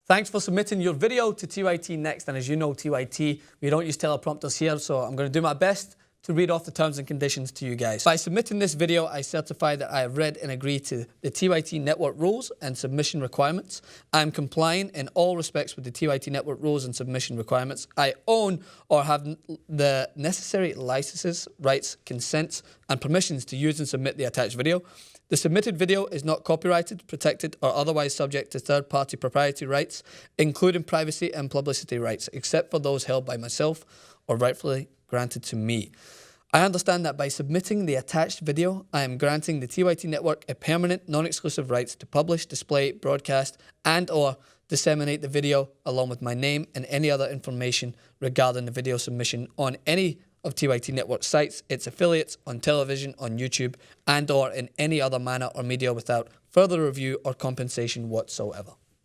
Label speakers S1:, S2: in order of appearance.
S1: Thanks for submitting your video to TYTNEXT, and as you know, TYT, we don't use teleprompters here, so I'm going to do my best to read off the terms and conditions to you guys. By submitting this video, I certify that I have read and agree to the TYT network rules and submission requirements. I am complying in all respects with the TYT network rules and submission requirements. I own or have the necessary licenses, rights, consents, and permissions to use and submit the attached video. The submitted video is not copyrighted, protected, or otherwise subject to third-party proprietary rights, including privacy and publicity rights, except for those held by myself or rightfully granted to me. I understand that by submitting the attached video, I am granting the TYT network a permanent, non-exclusive rights to publish, display, broadcast, and/or disseminate the video along with my name and any other information regarding the video submission on any of TYT Network sites, its affiliates, on television, on YouTube, and/or in any other manner or media without further review or compensation whatsoever.